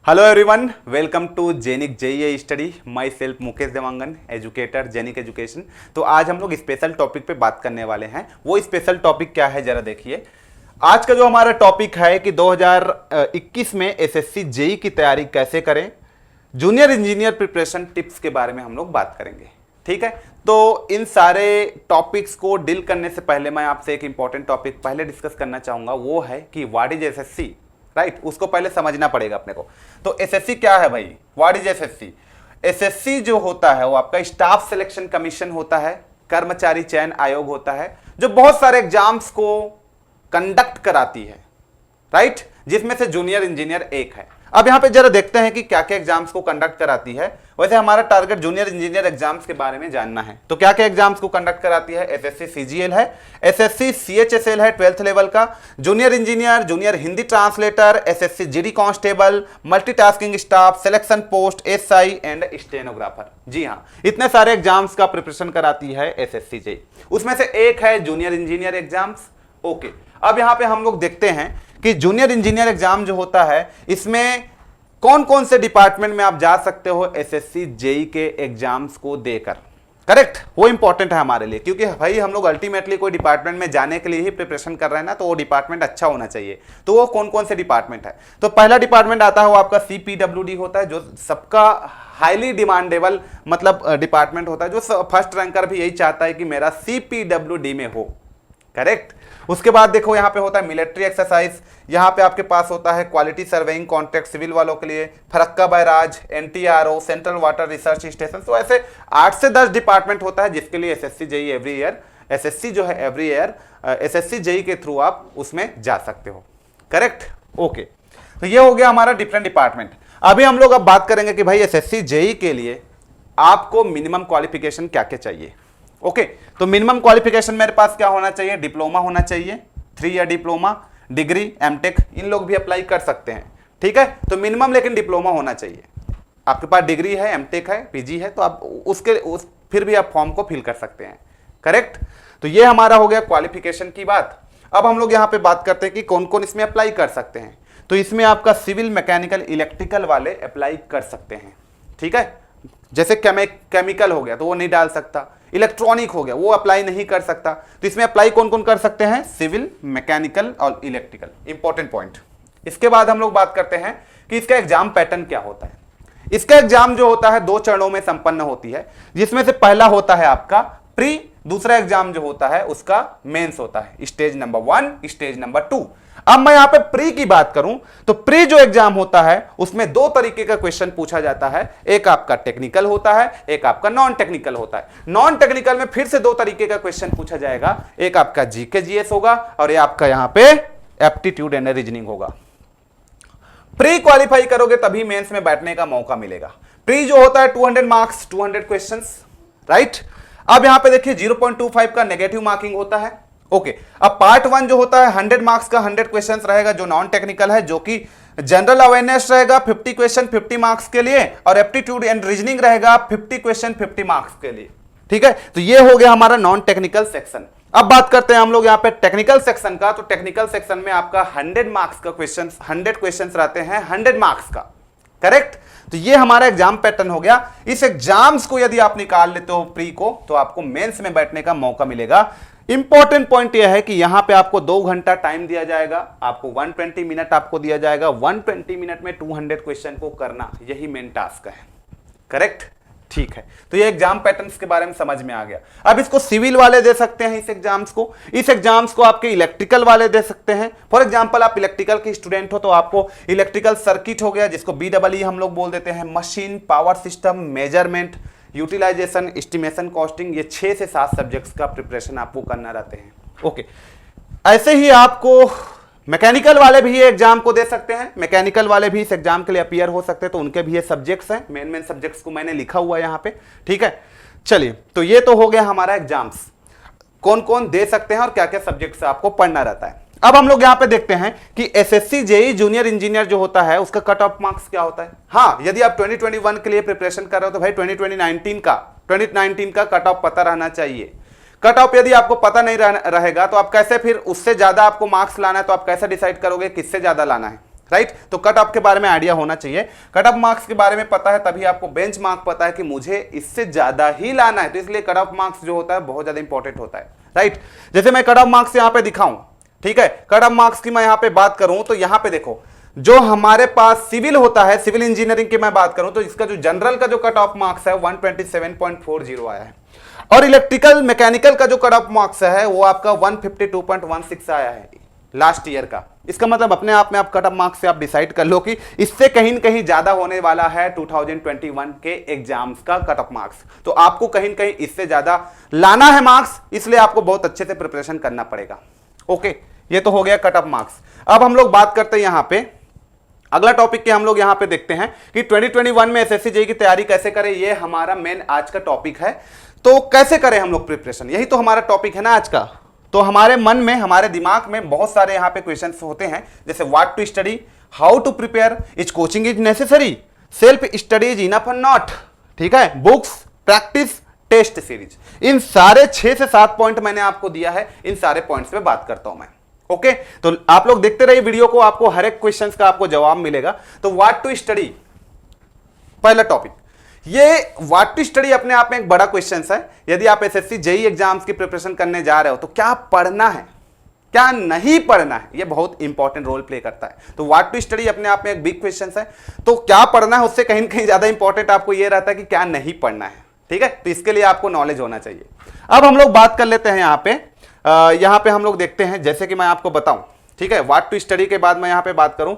Hello everyone, welcome to Genic JEE study. Myself Mukesh Devangan, educator Genic education. तो आज हम लोग स्पेशल टॉपिक पे बात करने वाले हैं। वो स्पेशल टॉपिक क्या है जरा देखिए। आज का जो हमारा टॉपिक है कि 2021 में एसएससी जेईई की तैयारी कैसे करें, जूनियर इंजीनियर प्रिपरेशन टिप्स के बारे में हम लोग बात करेंगे। ठीक है, तो इन सारे टॉपिक्स को डील करने से पहले मैं आपसे एक इंपॉर्टेंट टॉपिक पहले डिस्कस करना चाहूंगा। वो है कि व्हाट इज एसएससी, राइट। उसको पहले समझना पड़ेगा अपने को। तो एसएससी क्या है भाई, व्हाट इज एसएससी। एसएससी जो होता है वो आपका स्टाफ सिलेक्शन कमीशन होता है, कर्मचारी चयन आयोग होता है, जो बहुत सारे एग्जाम्स को कंडक्ट कराती है, राइट। जिसमें से जूनियर इंजीनियर एक है। अब यहां पे जरा देखते हैं कि क्या क्या एग्जाम्स को कंडक्ट कराती है। वैसे हमारा टारगेट जूनियर इंजीनियर एग्जाम्स के बारे में जानना है। तो क्या क्या एग्जाम्स को कंडक्ट कराती है। एसएससी सीजीएल है, एसएससी सीएचएसएल है 12th लेवल का, junior engineer, junior Hindi translator, SSC GD constable, multitasking staff, selection post, SI and stenographer. जी हाँ, इतने सारे एग्जाम्स का प्रिपरेशन कराती है एसएससी जेईई। उसमें से एक है जूनियर इंजीनियर एग्जाम्स। ओके, अब यहां पे हम लोग देखते हैं कि जूनियर इंजीनियर एग्जाम जो होता है इसमें कौन कौन से डिपार्टमेंट में आप जा सकते हो एसएससी जेईई के एग्जाम्स को देकर। करेक्ट, वो इंपॉर्टेंट है हमारे लिए, क्योंकि भाई हम लोग अल्टीमेटली कोई डिपार्टमेंट में जाने के लिए ही प्रिपरेशन कर रहे हैं ना, तो वो डिपार्टमेंट अच्छा होना चाहिए। तो वो कौन कौन से डिपार्टमेंट है। तो पहला डिपार्टमेंट आता है वो आपका सीपीडब्ल्यूडी होता है, जो सबका हाईली डिमांडेबल मतलब डिपार्टमेंट होता है, जो फर्स्ट रैंकर भी यही चाहता है कि मेरा सीपीडब्ल्यूडी में हो। करेक्ट। उसके बाद देखो यहाँ पे होता है मिलिट्री एक्सरसाइज, यहाँ पे आपके पास होता है क्वालिटी सर्वेइंग कॉन्ट्रैक्ट सिविल वालों के लिए, Farakka barrage, NTRO, central water research station. तो ऐसे 8 से 10 डिपार्टमेंट होता है जिसके लिए SSC JEE every year, SSC जो है एवरी ईयर एसएससी जेईई के थ्रू आप उसमें जा सकते हो। Correct, okay. तो ये हो गया हमारा डिफरेंट डिपार्टमेंट। अभी हम लोग अब बात करेंगे कि भाई एसएससी जेईई के लिए आपको मिनिमम क्वालिफिकेशन क्या क्या चाहिए। ओके, तो मिनिमम क्वालिफिकेशन मेरे पास क्या होना चाहिए, डिप्लोमा होना चाहिए, 3 ईयर डिप्लोमा, डिग्री, एमटेक, इन लोग भी अप्लाई कर सकते हैं। ठीक है, तो मिनिमम लेकिन डिप्लोमा होना चाहिए। आपके पास डिग्री है, एमटेक है, पीजी है, तो आप फिर भी आप फॉर्म को फिल कर सकते हैं। करेक्ट, तो ये हमारा हो गया क्वालिफिकेशन की बात। अब हम लोग यहाँ पे बात करते हैं कि कौन कौन इसमें अप्लाई कर सकते हैं। तो इसमें आपका सिविल, मैकेनिकल, इलेक्ट्रिकल वाले अप्लाई कर सकते हैं। ठीक है, जैसे केमिकल हो गया तो वो नहीं डाल सकता, इलेक्ट्रॉनिक हो गया वो अप्लाई नहीं कर सकता। तो इसमें अप्लाई कौन कौन कर सकते हैं, सिविल, मैकेनिकल और इलेक्ट्रिकल। Important point. इसके बाद हम लोग बात करते हैं कि इसका एग्जाम पैटर्न क्या होता है। इसका एग्जाम जो होता है 2 चरणों में संपन्न होती है, जिसमें से पहला होता है आपका प्री, दूसरा एग्जाम जो होता है उसका मेंस होता है, स्टेज नंबर 1, स्टेज नंबर 2। अब मैं यहां पे प्री की बात करूं तो प्री जो एग्जाम होता है उसमें 2 तरीके का क्वेश्चन पूछा जाता है। एक आपका टेक्निकल होता है, एक आपका नॉन टेक्निकल होता है। नॉन टेक्निकल में फिर से 2 तरीके का क्वेश्चन पूछा जाएगा, एक आपका जीके जीएस होगा और ये आपका यहां पे एप्टीट्यूड एंड रीजनिंग होगा। प्री क्वालिफाई करोगे तभी मेंस में बैठने का मौका मिलेगा। प्री जो होता है 200 मार्क्स, 200 क्वेश्चंस, राइट। अब यहां पे देखिए 0.25 का नेगेटिव मार्किंग होता है। ओके, अब पार्ट 1 जो होता है 100 मार्क्स का 100 क्वेश्चंस रहेगा, जो नॉन टेक्निकल है, जो कि जनरल अवेयरनेस रहेगा 50 क्वेश्चन 50 मार्क्स के लिए, और एप्टीट्यूड एंड रीजनिंग रहेगा 50 क्वेश्चन 50 मार्क्स के लिए। ठीक है, तो ये हो गया हमारा नॉन टेक्निकल सेक्शन। अब बात करते हैं हम लोग यहाँ पे टेक्निकल सेक्शन का। तो टेक्निकल सेक्शन में आपका 100 मार्क्स का क्वेश्चन, 100 क्वेश्चन रहते हैं 100 मार्क्स का। करेक्ट, तो ये हमारा एग्जाम पैटर्न हो गया। इस एग्जाम्स को यदि आप निकाल लेते हो प्री को, तो आपको मेंस में बैठने का मौका मिलेगा। इंपॉर्टेंट पॉइंट यह है कि यहां पे आपको 2 घंटा टाइम दिया जाएगा, आपको 120 मिनट आपको दिया जाएगा। 120 मिनट में 200 क्वेश्चन को करना, यही मेन टास्क है। करेक्ट, ठीक है। तो ये एग्जाम पैटर्न्स के बारे में समझ में आ गया। अब इसको सिविल वाले दे सकते हैं इस एग्जाम्स को आपके इलेक्ट्रिकल वाले दे सकते हैं। फॉर एग्जांपल आप इलेक्ट्रिकल के स्टूडेंट हो तो आपको इलेक्ट्रिकल सर्किट हो गया, जिसको BEE हम लोग बोल देते हैं, machine, power system, measurement, utilization, estimation, costing, ये 6 से 7 सब्जेक्ट्स का प्रिपरेशन आपको करना रहते हैं। ओके, ऐसे ही आपको मैकेनिकल वाले भी ये एग्जाम को दे सकते हैं। मैकेनिकल वाले भी इस एग्जाम के लिए अपीयर हो सकते हैं, तो उनके भी ये सब्जेक्ट्स हैं। मेन सब्जेक्ट्स को मैंने लिखा हुआ है यहाँ पे। ठीक है, चलिए, तो ये तो हो गया हमारा एग्जाम्स, कौन कौन दे सकते हैं और क्या क्या सब्जेक्ट्स आपको पढ़ना रहता है। अब हम लोग यहाँ पे देखते हैं कि एसएससी जेईई जूनियर इंजीनियर जो होता है उसका कट ऑफ मार्क्स क्या होता है। हाँ, यदि आप 2021 के लिए प्रिपरेशन कर रहे हो तो भाई 2019 का कट ऑफ पता रहना चाहिए। कट ऑफ यदि आपको पता नहीं रहेगा तो आप कैसे फिर उससे ज्यादा आपको मार्क्स लाना है, तो आप कैसे डिसाइड करोगे किससे ज्यादा लाना है। राइट। तो कट ऑफ के बारे में आइडिया होना चाहिए, कट ऑफ मार्क्स के बारे में पता है तभी आपको बेंच मार्क पता है कि मुझे इससे ज्यादा ही लाना है, तो इसलिए कट ऑफ मार्क्स जो होता है बहुत ज्यादा इंपॉर्टेंट होता है, राइट। जैसे मैं कट ऑफ मार्क्स यहां पे दिखाऊं, ठीक है, कट ऑफ मार्क्स की मैं यहां पे बात करूं तो यहां पे देखो जो हमारे पास सिविल होता है, सिविल इंजीनियरिंग की मैं बात करूं तो इसका जो जनरल का जो कट ऑफ मार्क्स है 127.40 आया है, और इलेक्ट्रिकल मैकेनिकल का जो कट ऑफ मार्क्स है वो आपका 152.16 आया है लास्ट ईयर का। इसका मतलब अपने आप में आप कट ऑफ मार्क्स से आप डिसाइड कर लो कि इससे कहीं न कहीं ज्यादा होने वाला है 2021 के एग्जाम्स का कट ऑफ मार्क्स, तो आपको कहीं न कहीं इससे ज्यादा लाना है मार्क्स, इसलिए आपको बहुत अच्छे से प्रिपरेशन करना पड़ेगा। ओके, ये तो हो गया कट ऑफ मार्क्स। अब हम लोग बात करते हैं यहां पे अगला टॉपिक के, हम लोग यहां पे देखते हैं कि 2021 में एसएससी जेईई की तैयारी कैसे करें, ये हमारा मेन आज का टॉपिक है। तो कैसे करें हम लोग प्रिपरेशन, यही तो हमारा टॉपिक है ना आज का। तो हमारे मन में, हमारे दिमाग में बहुत सारे यहां पे क्वेश्चंस होते हैं, जैसे what to study, how to prepare, is coaching is necessary, self study is enough और नॉट, ठीक है, बुक्स, प्रैक्टिस, टेस्ट सीरीज। इन सारे 6 से 7 पॉइंट मैंने आपको दिया है, इन सारे पॉइंट्स पे बात करता हूं मैं। ओके, तो आप लोग देखते रहिए वीडियो को, आपको हर एक क्वेश्चंस का आपको जवाब मिलेगा। तो व्हाट टू स्टडी, पहला टॉपिक, ये व्हाट टू स्टडी अपने आप में एक बड़ा क्वेश्चन है। यदि आप एसएससी जेईई एग्जाम्स की प्रिपरेशन करने जा रहे हो तो क्या पढ़ना है, क्या नहीं पढ़ना है, ये बहुत इंपॉर्टेंट रोल प्ले करता है। तो व्हाट टू स्टडी अपने आप में एक बिग क्वेश्चन है। तो क्या पढ़ना है उससे कहीं कहीं ज्यादा इंपॉर्टेंट आपको ये रहता है कि क्या नहीं पढ़ना है, ठीक है। तो इसके लिए आपको नॉलेज होना चाहिए। अब हम लोग बात कर लेते हैं यहां पे हम लोग देखते हैं, जैसे कि मैं आपको बताऊं, ठीक है, व्हाट टू स्टडी के बाद मैं यहां पे बात करूं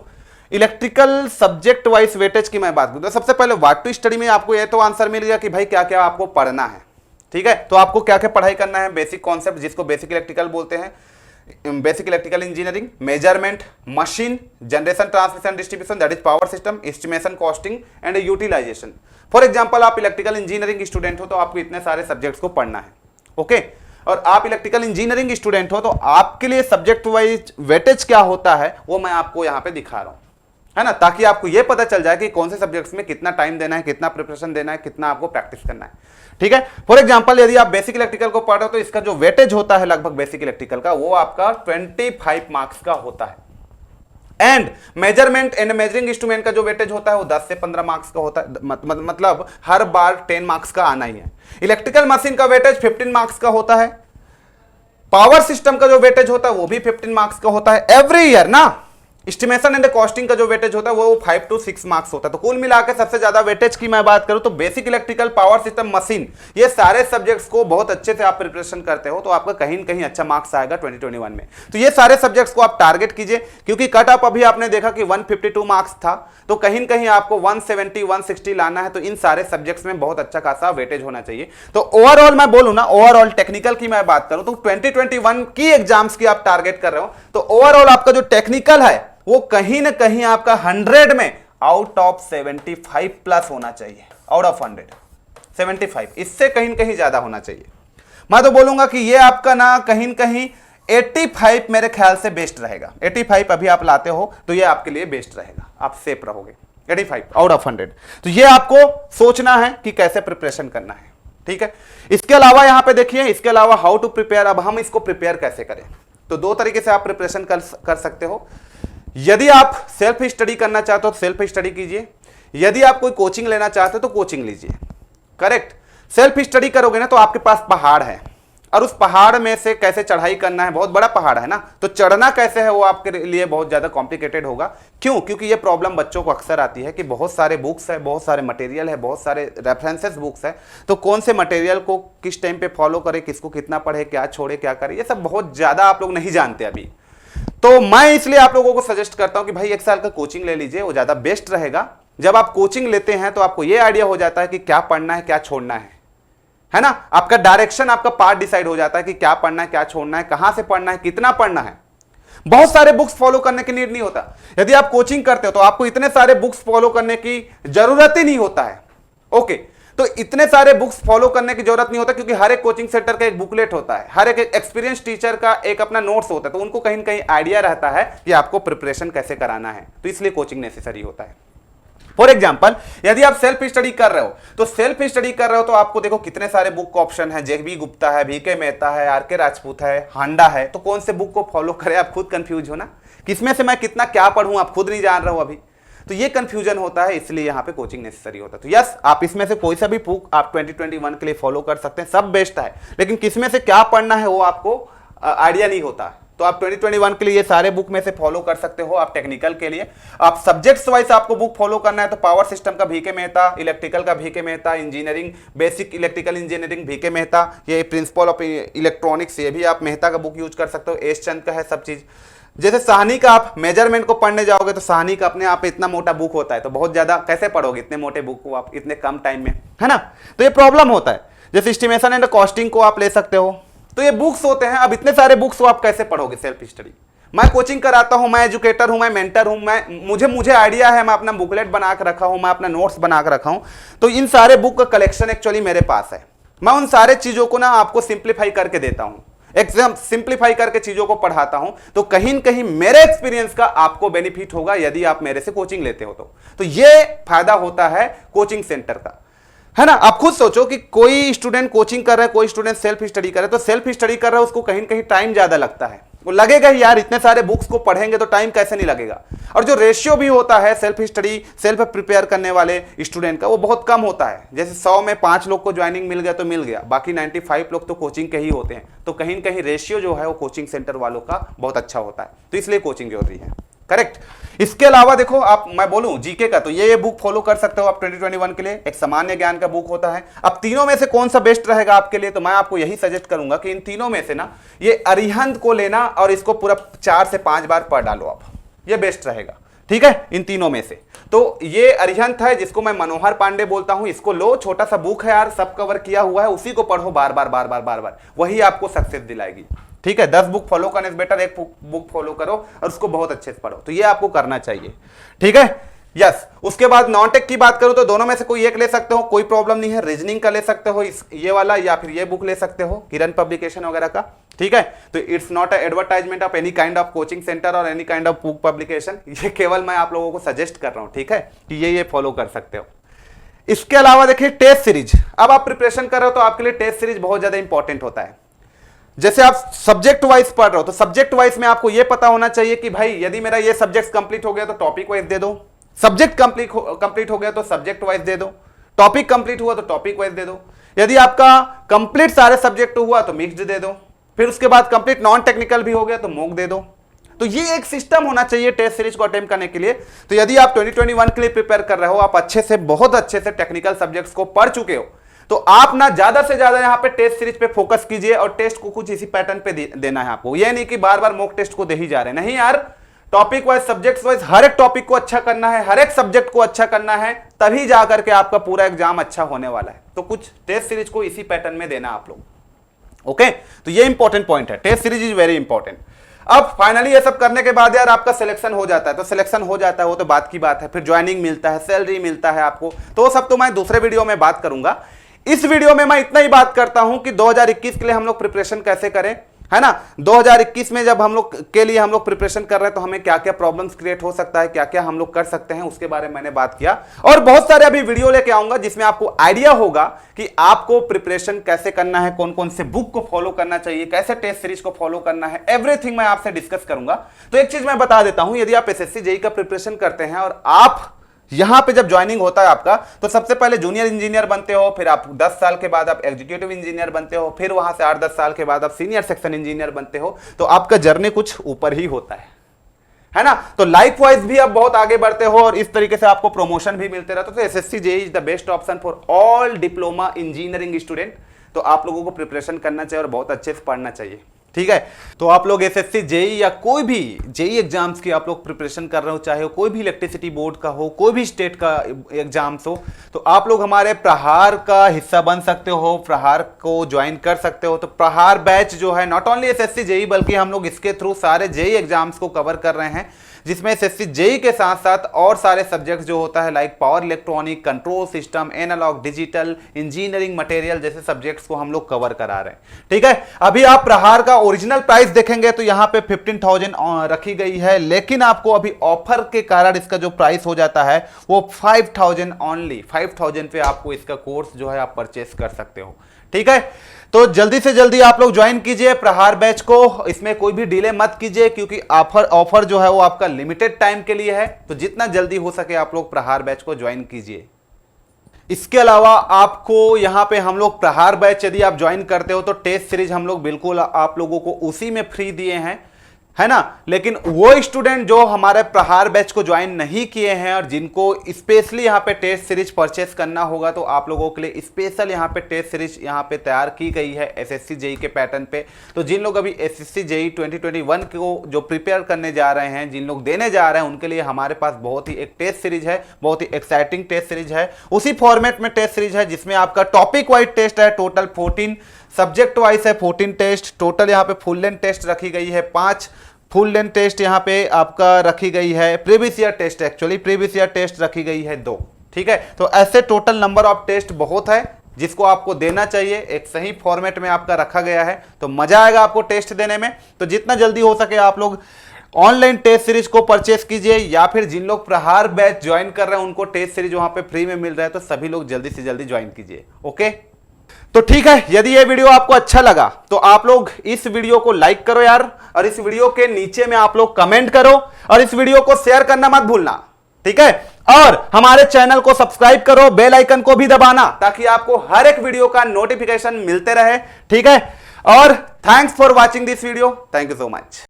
इलेक्ट्रिकल सब्जेक्ट वाइज वेटेज की मैं बात करूं। तो सबसे पहले व्हाट टू स्टडी में आपको ये तो आंसर मिल गया कि भाई क्या क्या आपको पढ़ना है, ठीक है। तो आपको क्या क्या पढ़ाई करना है, बेसिक कॉन्सेप्ट जिसको बेसिक इलेक्ट्रिकल बोलते हैं, basic electrical engineering, measurement, machine, generation, transmission, distribution, that is power system, estimation, costing and utilization. For example आप इलेक्ट्रिकल इंजीनियरिंग स्टूडेंट हो तो आपको इतने सारे सब्जेक्ट्स को पढ़ना है, ओके। और आप इलेक्ट्रिकल इंजीनियरिंग स्टूडेंट हो तो आपके लिए सब्जेक्ट वाइज वेटेज क्या होता है वो मैं आपको यहां पे दिखा रहा हूं, है ना, ताकि आपको ये पता चल जाए कि कौन से सब्जेक्ट्स में कितना टाइम देना है, कितना प्रिपरेशन देना है, कितना आपको प्रैक्टिस करना है, ठीक है। फॉर एग्जांपल यदि आप बेसिक इलेक्ट्रिकल को पढ़ रहे हो तो इसका जो वेटेज होता है लगभग बेसिक इलेक्ट्रिकल का वो आपका 25 मार्क्स का होता है। And measurement and measuring instrument का जो वेटेज होता है वो 10 से 15 मार्क्स का होता है, मतलब हर बार 10 मार्क्स का आना ही है। इलेक्ट्रिकल मशीन का वेटेज 15 मार्क्स का होता है। पावर सिस्टम का जो वेटेज होता है वो भी 15 मार्क्स का होता है एवरी ईयर ना। एस्टिमेशन एंड कॉस्टिंग का जो वेटेज होता है वो 5 to 6 मार्क्स होता है। तो कुल मिलाकर सबसे ज्यादा वेटेज की मैं बात करूं तो basic electrical, power system, machine, ये सारे सब्जेक्ट्स को बहुत अच्छे से आप प्रिपरेशन करते हो तो आपका कहीं न कहीं अच्छा मार्क्स आएगा 2021 में। तो ये सारे सब्जेक्ट्स को आप टारगेट कीजिए, क्योंकि कट ऑफ अभी आपने देखा कि 152 मार्क्स था, तो कहीं न कहीं आपको 170 160 लाना है। तो इन सारे सब्जेक्ट्स में बहुत अच्छा खासा वेटेज होना चाहिए। तो ओवरऑल मैं बोलूं ना, ओवरऑल टेक्निकल की मैं बात करूं तो 2021 की एग्जाम्स की आप टारगेट कर रहे हो तो ओवरऑल आपका जो टेक्निकल है वो कहीं ना कहीं आपका 100 में आउट ऑफ 75 प्लस होना चाहिए, आउट ऑफ 100 75, इससे कहीं ना कहीं ज्यादा होना चाहिए। मैं तो बोलूंगा कि ये आपका ना कहीं ना कहीं 85 मेरे ख्याल से बेस्ट रहेगा। 85 अभी आप लाते हो तो ये आपके लिए बेस्ट रहेगा, आप सेफ रहोगे। 85 आउट ऑफ 100, तो ये आपको सोचना है कि कैसे प्रिपरेशन करना है, ठीक है। इसके अलावा यहां पे देखिए, इसके अलावा हाउ टू प्रिपेयर, अब हम इसको प्रिपेयर कैसे करें। तो दो तरीके से आप प्रिपरेशन कर सकते हो। यदि आप सेल्फ स्टडी करना चाहते हो तो सेल्फ स्टडी कीजिए, यदि आप कोई कोचिंग लेना चाहते हो तो कोचिंग लीजिए, करेक्ट। सेल्फ स्टडी करोगे ना तो आपके पास पहाड़ है, और उस पहाड़ में से कैसे चढ़ाई करना है, बहुत बड़ा पहाड़ है ना, तो चढ़ना कैसे है वो आपके लिए बहुत ज्यादा कॉम्प्लिकेटेड होगा। क्यों? क्योंकि ये प्रॉब्लम बच्चों को अक्सर आती है कि बहुत सारे बुक्स है, बहुत सारे मटेरियल है, बहुत सारे रेफरेंसेस बुक्स है, तो कौन से मटेरियल को किस टाइम पे फॉलो करे, किसको कितना पढ़े, क्या छोड़े, क्या करे, ये सब बहुत ज्यादा आप लोग नहीं जानते अभी। तो मैं इसलिए आप लोगों को सजेस्ट करता हूं कि भाई 1 साल का कोचिंग ले लीजिए, वो ज्यादा बेस्ट रहेगा। जब आप कोचिंग लेते हैं तो आपको ये आइडिया हो जाता है कि क्या पढ़ना है, क्या छोड़ना है ना। आपका डायरेक्शन, आपका पार्ट डिसाइड हो जाता है कि क्या पढ़ना है, क्या छोड़ना है, कहां से पढ़ना है, कितना पढ़ना है। बहुत सारे बुक्स फॉलो करने की नीड नहीं होता। यदि आप कोचिंग करते हो तो आपको इतने सारे बुक्स फॉलो करने की जरूरत ही नहीं होता है, ओके। तो इतने सारे बुक्स फॉलो करने की जरूरत नहीं होता, क्योंकि हर एक कोचिंग सेंटर का एक बुकलेट होता है, हर एक एक्सपीरियंस टीचर का एक अपना नोट्स होता है, तो उनको कहीं ना कहीं आइडिया रहता है कि आपको प्रिपरेशन कैसे कराना है, तो इसलिए कोचिंग नेसेसरी होता है। फॉर एग्जाम्पल यदि आप सेल्फ स्टडी कर रहे हो तो सेल्फ स्टडी कर रहे हो तो आपको देखो कितने सारे बुक ऑप्शन है, जेबी गुप्ता है, VK मेहता है, RK राजपूत है, हांडा है, तो कौन से बुक को फॉलो करें? आप खुद कंफ्यूज हो ना, किसमें से मैं कितना क्या पढ़ूं आप खुद नहीं जान रहे हो अभी, तो ये कंफ्यूजन होता है, इसलिए यहाँ पे कोचिंग नेसेसरी होता है। तो यस, आप इसमें से कोई सा भी बुक आप 2021 के लिए फॉलो कर सकते हैं, सब बेस्ट है, लेकिन किसमें से क्या पढ़ना है वो आपको आइडिया नहीं होता है। तो आप 2021 के लिए ये सारे बुक में से फॉलो कर सकते हो। आप टेक्निकल के लिए आप सब्जेक्ट्स वाइज आपको बुक फॉलो करना है तो पावर सिस्टम का VK मेहता, इलेक्ट्रिकल का VK Mehta, engineering basic electrical engineering VK Mehta, ये प्रिंसिपल ऑफ इलेक्ट्रॉनिक्स ये भी आप मेहता का बुक यूज कर सकते हो, एस चंद का है सब चीज। जैसे साहनी का आप मेजरमेंट को पढ़ने जाओगे तो साहनी का अपने आप इतना मोटा बुक होता है, तो बहुत ज्यादा कैसे पढ़ोगे इतने मोटे बुक को आप इतने कम टाइम में, है ना, तो ये प्रॉब्लम होता है। जैसे एस्टिमेशन एंड कॉस्टिंग को आप ले सकते हो, तो ये बुक्स होते हैं। अब इतने सारे बुक्स को आप कैसे पढ़ोगे सेल्फ स्टडी? मैं कोचिंग कराता हूं, मैं एजुकेटर हूं, मैं मेंटर हूं, मुझे आइडिया है, मैं अपना बुकलेट बना के रखा हूं, मैं अपना नोट्स बना के रखा हूं, तो इन सारे बुक का कलेक्शन एक्चुअली मेरे पास है। मैं उन सारे चीजों को ना आपको सिंप्लीफाई करके देता हूं, एकदम सिंप्लीफाई करके चीजों को पढ़ाता हूं, तो कहीं न कहीं मेरे एक्सपीरियंस का आपको बेनिफिट होगा यदि आप मेरे से कोचिंग लेते हो तो ये फायदा होता है कोचिंग सेंटर का, है ना। आप खुद सोचो कि कोई स्टूडेंट कोचिंग कर रहा है, कोई स्टूडेंट सेल्फ स्टडी कर रहा है, तो सेल्फ स्टडी कर रहा है उसको कहीं न कहीं टाइम ज्यादा लगता है, वो लगेगा ही यार इतने सारे बुक्स को पढ़ेंगे तो टाइम कैसे नहीं लगेगा। और जो रेशियो भी होता है सेल्फ स्टडी सेल्फ प्रिपेयर करने वाले स्टूडेंट का वो बहुत कम होता है। जैसे 100 में 5 लोग को ज्वाइनिंग मिल गया तो मिल गया, बाकी 95 लोग तो कोचिंग के ही होते हैं, तो कहीं न कहीं रेशियो जो है वो कोचिंग सेंटर वालों का बहुत अच्छा होता है, तो इसलिए कोचिंग जरूरी है, करेक्ट। इसके अलावा देखो आप, मैं बोलूं जीके का, तो ये बुक फॉलो कर सकते हो आप 2021 के लिए, एक सामान्य ज्ञान का बुक होता है। अब तीनों में से कौन सा बेस्ट रहेगा आपके लिए, तो मैं आपको यही सजेस्ट करूंगा कि इन तीनों में से ना ये अरिहंत को लेना और इसको पूरा 4 से 5 बार पढ़ डालो आप, ये बेस्ट रहेगा, ठीक है, इन तीनों में से। तो ये अरिहंत है जिसको मैं मनोहर पांडे बोलता हूं, इसको लो, छोटा सा बुक है यार, सब कवर किया हुआ है, उसी को पढ़ो बार बार बार बार बार बार, वही आपको सक्सेस दिलाएगी, ठीक है। 10 बुक फॉलो करने से बेटर एक बुक फॉलो करो और उसको बहुत अच्छे से पढ़ो, तो ये आपको करना चाहिए, ठीक है, यस। उसके बाद नॉन टेक की बात करूं तो दोनों में से कोई एक ले सकते हो, कोई प्रॉब्लम नहीं है। रीजनिंग का ले सकते हो ये वाला, या फिर ये बुक ले सकते हो किरण पब्लिकेशन वगैरह का, ठीक है। तो it's not advertisement of any kind of coaching centre और any kind of book publication, ये केवल मैं आप लोगों को सजेस्ट कर रहा हूं, ठीक है, कि ये फॉलो कर सकते हो। इसके अलावा देखिए टेस्ट सीरीज, अब आप प्रिपरेशन कर रहे हो तो आपके लिए टेस्ट सीरीज बहुत ज्यादा इंपॉर्टेंट होता है। जैसे आप सब्जेक्ट वाइज पढ़ रहे हो तो सब्जेक्ट वाइज में आपको यह पता होना चाहिए कि भाई यदि मेरा ये सब्जेक्ट कंप्लीट हो गया तो टॉपिक वाइज दे दो, सब्जेक्ट कंप्लीट हो गया तो सब्जेक्ट वाइज दे दो, टॉपिक कंप्लीट हुआ तो टॉपिक वाइज दे दो, यदि आपका कंप्लीट सारे सब्जेक्ट हुआ तो मिक्स्ड दे दो, फिर उसके बाद कंप्लीट नॉन टेक्निकल भी हो गया तो मॉक दे दो। तो ये एक सिस्टम होना चाहिए टेस्ट सीरीज को अटेम्प्ट करने के लिए। तो यदि आप 2021 के लिए प्रिपेयर कर रहे हो, आप अच्छे से बहुत अच्छे से टेक्निकल सब्जेक्ट्स को पढ़ चुके हो, तो आप ना ज्यादा से ज्यादा यहां पे टेस्ट सीरीज पे फोकस कीजिए और टेस्ट को कुछ इसी पैटर्न पे देना है आपको। ये नहीं कि बार बार मॉक टेस्ट को दे ही जा रहे हैं, नहीं यार, टॉपिक वाइज सब्जेक्ट वाइज हर एक टॉपिक को अच्छा करना है, हर एक सब्जेक्ट को अच्छा करना है, तभी जाकर के आपका पूरा एग्जाम अच्छा होने वाला है। तो कुछ टेस्ट सीरीज को इसी पैटर्न में देना आप लोग, ओके। तो ये इंपॉर्टेंट पॉइंट है, test series is very important. अब फाइनली ये सब करने के बाद यार आपका सिलेक्शन हो जाता है, तो सिलेक्शन हो जाता है वो तो बात की बात है, फिर ज्वाइनिंग मिलता है, सैलरी मिलता है आपको, तो सब तो मैं दूसरे वीडियो में बात करूंगा। इस वीडियो में मैं इतना ही बात करता हूं कि 2021 के लिए हम लोग प्रिपरेशन कैसे करें, है ना। 2021 में जब हम लोग के लिए हम लोग प्रिपरेशन कर रहे हैं तो हमें क्या क्या प्रॉब्लम्स क्रिएट हो सकता है, क्या क्या हम लोग कर सकते हैं, उसके बारे में मैंने बात किया। और बहुत सारे अभी वीडियो लेके आऊंगा जिसमें आपको आइडिया होगा कि आपको प्रिपरेशन कैसे करना है, कौन कौन से बुक को फॉलो करना चाहिए, कैसे टेस्ट सीरीज को फॉलो करना है, एवरीथिंग मैं आपसे डिस्कस करूंगा। तो एक चीज मैं बता देता हूं, यदि आप एसएससी जेईई का प्रिपरेशन करते हैं और आप यहां पे जब ज्वाइनिंग होता है आपका, तो सबसे पहले जूनियर इंजीनियर बनते हो, फिर आप 10 साल के बाद आप एग्जीक्यूटिव इंजीनियर बनते हो, फिर वहां से 8-10 साल के बाद आप सीनियर सेक्शन इंजीनियर बनते हो, तो आपका जर्नी कुछ ऊपर ही होता है ना। तो लाइफ वाइज भी आप बहुत आगे बढ़ते हो और इस तरीके से आपको प्रमोशन भी मिलते रहते हो। तो SSC JEE is the best option for all diploma engineering student. तो आप लोगों को प्रिपरेशन करना चाहिए और बहुत अच्छे से पढ़ना चाहिए, ठीक है। तो आप लोग एसएससी जेईई या कोई भी जेईई एग्जाम्स की आप लोग प्रिपरेशन कर रहे हो, चाहे कोई भी इलेक्ट्रिसिटी बोर्ड का हो, कोई भी स्टेट का एग्जाम्स हो, तो आप लोग हमारे प्रहार का हिस्सा बन सकते हो, प्रहार को ज्वाइन कर सकते हो। तो प्रहार बैच जो है नॉट ओनली एसएससी जेईई बल्कि हम लोग इसके थ्रू सारे जेईई एग्जाम्स को कवर कर रहे हैं। जिसमें एसएससी जेई के साथ साथ और सारे सब्जेक्ट्स जो होता है like power electronic, control system, analog, digital, engineering, material जैसे सब्जेक्ट्स को हम लोग कवर करा रहे हैं। ठीक है, अभी आप प्रहार का ओरिजिनल प्राइस देखेंगे तो यहां पे 15,000 रखी गई है, लेकिन आपको अभी ऑफर के कारण इसका जो प्राइस हो जाता है वो 5,000 ओनली। 5,000 पे आपको इसका कोर्स जो है आप परचेस कर सकते हो। ठीक है, तो जल्दी से जल्दी आप लोग ज्वाइन कीजिए प्रहार बैच को, इसमें कोई भी डिले मत कीजिए क्योंकि ऑफर जो है वो आपका लिमिटेड टाइम के लिए है। तो जितना जल्दी हो सके आप लोग प्रहार बैच को ज्वाइन कीजिए। इसके अलावा आपको यहां पे हम लोग प्रहार बैच यदि आप ज्वाइन करते हो तो टेस्ट सीरीज हम लोग बिल्कुल आप लोगों को उसी में फ्री दिए हैं, है ना। लेकिन वो स्टूडेंट जो हमारे प्रहार बैच को ज्वाइन नहीं किए हैं और जिनको स्पेशली यहाँ पे टेस्ट सीरीज परचेस करना होगा तो आप लोगों के लिए स्पेशल यहाँ पे टेस्ट सीरीज यहाँ पे तैयार की गई है एसएससी जेई के पैटर्न पे। तो जिन लोग अभी एसएससी जेई 2021 को जो प्रिपेयर करने जा रहे हैं, जिन लोग देने जा रहे हैं, उनके लिए हमारे पास बहुत ही एक टेस्ट सीरीज है, बहुत ही एक्साइटिंग टेस्ट सीरीज है। उसी फॉर्मेट में टेस्ट सीरीज है जिसमें आपका टॉपिक वाइज टेस्ट है, टोटल 14 सब्जेक्ट वाइज है, 14 टेस्ट टोटल। यहाँ पे फुल लेंथ टेस्ट रखी गई है 5 फुल लेंथ टेस्ट यहाँ पे आपका रखी गई है, previous year test actually previous year test रखी गई है 2। ठीक है, तो ऐसे टोटल नंबर ऑफ टेस्ट बहुत है जिसको आपको देना चाहिए, एक सही फॉर्मेट में आपका रखा गया है, तो मजा आएगा आपको टेस्ट देने में। तो जितना जल्दी हो सके आप लोग ऑनलाइन टेस्ट सीरीज को परचेस कीजिए, या फिर जिन लोग प्रहार बैच ज्वाइन कर रहे हैं उनको टेस्ट सीरीज वहां पे फ्री में मिल रहा है, तो सभी लोग जल्दी से जल्दी ज्वाइन कीजिए। ओके, तो ठीक है, यदि ये वीडियो आपको अच्छा लगा तो आप लोग इस वीडियो को लाइक करो यार, और इस वीडियो के नीचे में आप लोग कमेंट करो, और इस वीडियो को शेयर करना मत भूलना। ठीक है, और हमारे चैनल को सब्सक्राइब करो, बेल आइकन को भी दबाना ताकि आपको हर एक वीडियो का नोटिफिकेशन मिलते रहे। ठीक है, और thanks for watching this video, thank you so much.